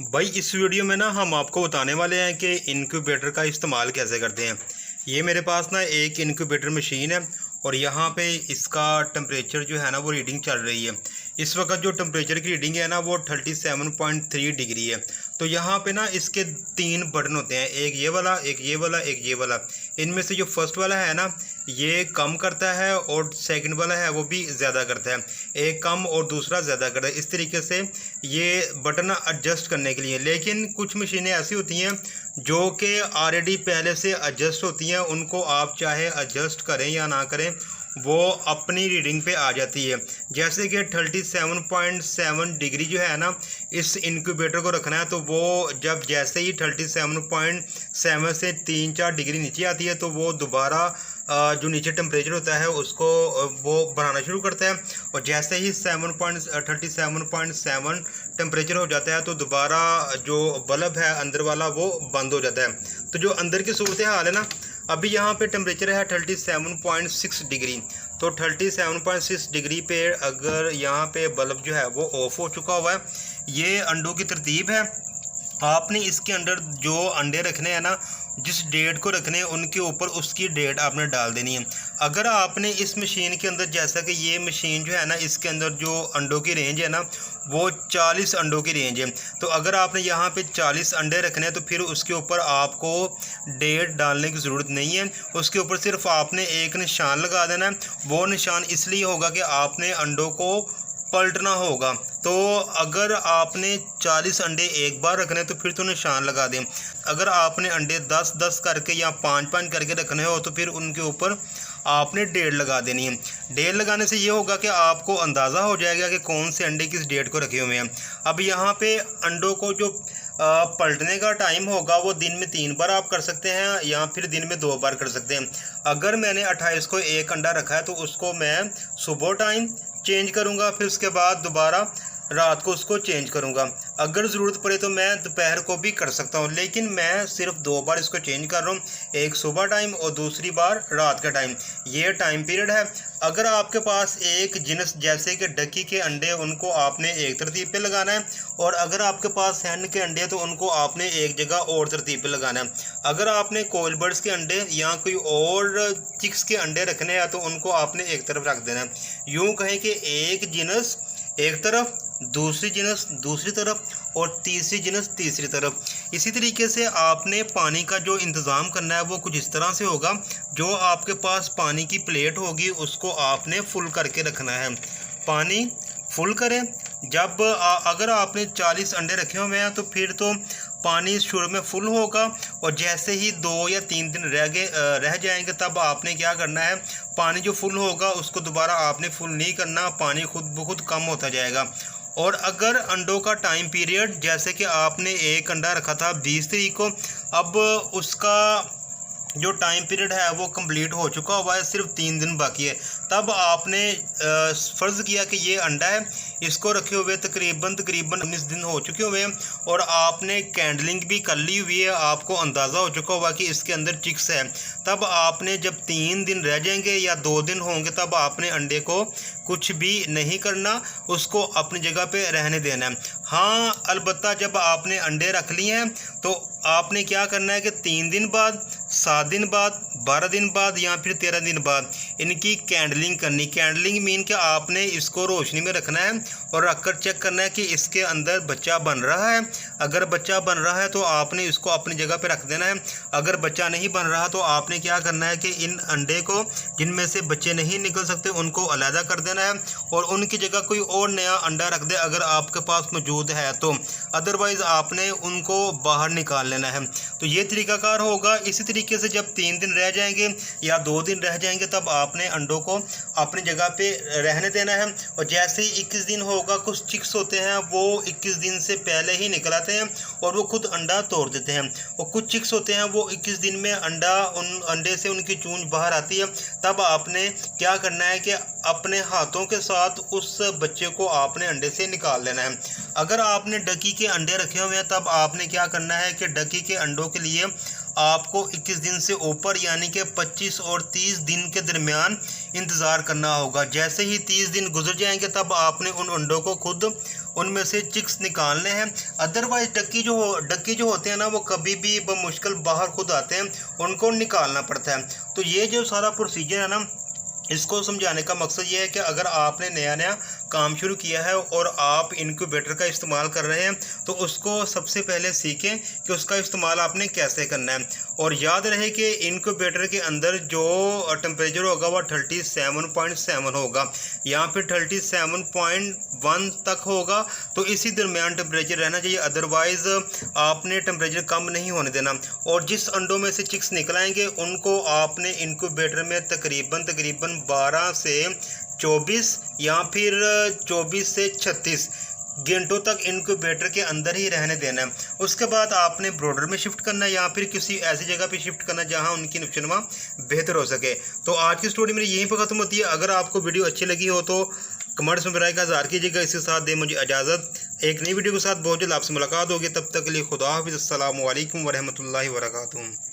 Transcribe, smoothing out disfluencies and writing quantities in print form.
भाई इस वीडियो में ना हम आपको बताने वाले हैं कि इनक्यूबेटर का इस्तेमाल कैसे करते हैं। ये मेरे पास ना एक इनक्यूबेटर मशीन है और यहाँ पे इसका टेम्परेचर जो है ना वो रीडिंग चल रही है। इस वक्त जो टेम्परेचर की रीडिंग है ना वो 37.3 डिग्री है। तो यहाँ पे ना इसके 3 बटन होते हैं, एक ये वाला, एक ये वाला, एक ये वाला। इनमें से जो फर्स्ट वाला है ना ये कम करता है और सेकंड वाला है वो भी ज़्यादा करता है। एक कम और दूसरा ज़्यादा करता है। इस तरीके से ये बटन एडजस्ट करने के लिए। लेकिन कुछ मशीनें ऐसी होती हैं जो कि ऑलरेडी पहले से एडजस्ट होती हैं, उनको आप चाहे एडजस्ट करें या ना करें वो अपनी रीडिंग पे आ जाती है। जैसे कि 37.7 डिग्री जो है ना इस इनक्यूबेटर को रखना है, तो वो जब जैसे ही 37.7 से 3-4 डिग्री नीचे आती है तो वो दोबारा जो नीचे टेम्परेचर होता है उसको वो बढ़ाना शुरू करता है। और जैसे ही 37.7 टेम्परेचर हो जाता है तो दोबारा जो बल्ब है अंदर वाला वो बंद हो जाता है। तो जो अंदर की सूरत हाल है ना, अभी यहाँ पे टेम्परेचर है 37.6 डिग्री। तो 37.6 डिग्री पे अगर यहाँ पे बल्ब जो है वो ऑफ हो चुका हुआ है। ये अंडों की तरतीब है। आपने इसके अंदर जो अंडे रखने हैं ना, जिस डेट को रखने हैं उनके ऊपर उसकी डेट आपने डाल देनी है। अगर आपने इस मशीन के अंदर, जैसा कि ये मशीन जो है ना इसके अंदर जो अंडों की रेंज है ना वो 40 अंडों की रेंज है। तो अगर आपने यहाँ पे 40 अंडे रखने हैं तो फिर उसके ऊपर आपको डेट डालने की ज़रूरत नहीं है। उसके ऊपर सिर्फ आपने एक निशान लगा देना है। वो निशान इसलिए होगा कि आपने अंडों को पलटना होगा। तो अगर आपने 40 अंडे एक बार रखने तो फिर तो निशान लगा दें। अगर आपने अंडे 10-10 करके या 5-5 करके रखने हो तो फिर उनके ऊपर आपने डेट लगा देनी है। डेट लगाने से ये होगा कि आपको अंदाज़ा हो जाएगा कि कौन से अंडे किस डेट को रखे हुए हैं। अब यहाँ पे अंडों को जो पलटने का टाइम होगा वो दिन में 3 बार आप कर सकते हैं या फिर दिन में 2 बार कर सकते हैं। अगर मैंने 28 को एक अंडा रखा है तो उसको मैं सुबह टाइम चेंज करूंगा, फिर उसके बाद दोबारा रात को उसको चेंज करूंगा। अगर ज़रूरत पड़े तो मैं दोपहर को भी कर सकता हूं, लेकिन मैं सिर्फ 2 बार इसको चेंज कर रहा हूं, एक सुबह टाइम और दूसरी बार रात का टाइम। ये टाइम पीरियड है। अगर आपके पास एक जिनस जैसे कि डकी के अंडे, उनको आपने एक तरतीब पे लगाना है। और अगर आपके पास हैन के अंडे तो उनको आपने एक जगह और तरतीब पे लगाना है। अगर आपने कोयल बर्ड्स के अंडे या कोई और चिक्स के अंडे रखने हैं तो उनको आपने एक तरफ रख देना है। यूँ कहें कि एक जिनस एक तरफ, दूसरी जिनस दूसरी तरफ और तीसरी जिनस तीसरी तरफ। इसी तरीके से आपने पानी का जो इंतज़ाम करना है वो कुछ इस तरह से होगा। जो आपके पास पानी की प्लेट होगी उसको आपने फुल करके रखना है। पानी फुल करें। जब अगर आपने 40 अंडे रखे हुए हैं तो फिर तो पानी शुरू में फुल होगा और जैसे ही 2 या 3 दिन रह जाएंगे तब आपने क्या करना है, पानी जो फुल होगा उसको दोबारा आपने फुल नहीं करना, पानी खुद ब खुद कम होता जाएगा। और अगर अंडों का टाइम पीरियड, जैसे कि आपने एक अंडा रखा था 20 तारीख को, अब उसका जो टाइम पीरियड है वो कंप्लीट हो चुका हुआ है, सिर्फ 3 दिन बाकी है, तब आपने फ़र्ज़ किया कि ये अंडा है, इसको रखे हुए तकरीबन 19 दिन हो चुके हुए हैं और आपने कैंडलिंग भी कर ली हुई है। आपको अंदाज़ा हो चुका होगा कि इसके अंदर चिक्स है। तब आपने जब 3 दिन रह जाएंगे या 2 दिन होंगे तब आपने अंडे को कुछ भी नहीं करना, उसको अपनी जगह पे रहने देना है। हाँ, अलबत्ता जब आपने अंडे रख लिए हैं तो आपने क्या करना है कि 3 दिन बाद, 7 दिन बाद, 12 दिन बाद या फिर 13 दिन बाद इनकी कैंडलिंग करनी। कैंडलिंग मीन कि आपने इसको रोशनी में रखना है और रखकर चेक करना है कि इसके अंदर बच्चा बन रहा है। अगर बच्चा बन रहा है तो आपने इसको अपनी जगह पे रख देना है। अगर बच्चा नहीं बन रहा तो आपने क्या करना है कि इन अंडे को, जिनमें से बच्चे नहीं निकल सकते, उनको अलहदा कर देना है और उनकी जगह कोई और नया अंडा रख दे अगर आपके पास मौजूद है तो। अदरवाइज़ आपने उनको बाहर निकाल लेना है। तो ये तरीकाकार होगा। इसी तरीके से जब 3 दिन रह जाएंगे या 2 दिन रह जाएंगे तब आपने अंडों को अपनी जगह पे रहने देना है। और जैसे ही 21 दिन होगा, कुछ चिक्स होते हैं वो 21 दिन से पहले ही निकल आते हैं और वो खुद अंडा तोड़ देते हैं। और कुछ चिक्स होते हैं वो 21 दिन में उन अंडे से उनकी चूंज बाहर आती है। तब आपने क्या करना है कि अपने हाथों के साथ उस बच्चे को आपने अंडे से निकाल लेना है। अगर आपने डकी के अंडे रखे हुए हैं तब आपने क्या करना है कि डकी के अंडों के लिए आपको 21 दिन से ऊपर यानी कि 25 और 30 दिन के दरमियान इंतज़ार करना होगा। जैसे ही 30 दिन गुजर जाएंगे तब आपने उन अंडों को खुद उनमें से चिक्स निकालने हैं। अदरवाइज डक्की जो होते हैं ना, वो कभी भी बमुश्किल बाहर खुद आते हैं, उनको निकालना पड़ता है। तो ये जो सारा प्रोसीजर है ना, इसको समझाने का मकसद ये है कि अगर आपने नया काम शुरू किया है और आप इनक्यूबेटर का इस्तेमाल कर रहे हैं तो उसको सबसे पहले सीखें कि उसका इस्तेमाल आपने कैसे करना है। और याद रहे कि इनक्यूबेटर के अंदर जो टेम्परेचर होगा वह 37.7 होगा, यहाँ पे 37.1 तक होगा। तो इसी दरमियान टेम्परेचर रहना चाहिए, अदरवाइज़ आपने टेम्परेचर कम नहीं होने देना। और जिस अंडों में से चिक्स निकलाएंगे उनको आपने इनक्यूबेटर में तकरीबन 12 से 24 या फिर 24 से 36 घंटों तक इनक्यूबेटर के अंदर ही रहने देना है। उसके बाद आपने ब्रॉडर में शिफ्ट करना है या फिर किसी ऐसी जगह पे शिफ्ट करना जहां उनकी नुकसानमा बेहतर हो सके। तो आज की स्टोरी मेरी यहीं पर ख़त्म होती है। अगर आपको वीडियो अच्छी लगी हो तो कमेंट्स में राय का इज़हार कीजिएगा। इसके साथ दे मुझे इजाज़त। एक नई वीडियो के साथ बहुत जल्द आपसे मुलाकात होगी। तब तक के लिए खुदा हाफिज़। अस्सलामु अलैकुम वरहमतुल्लाहि वबरकातुहू।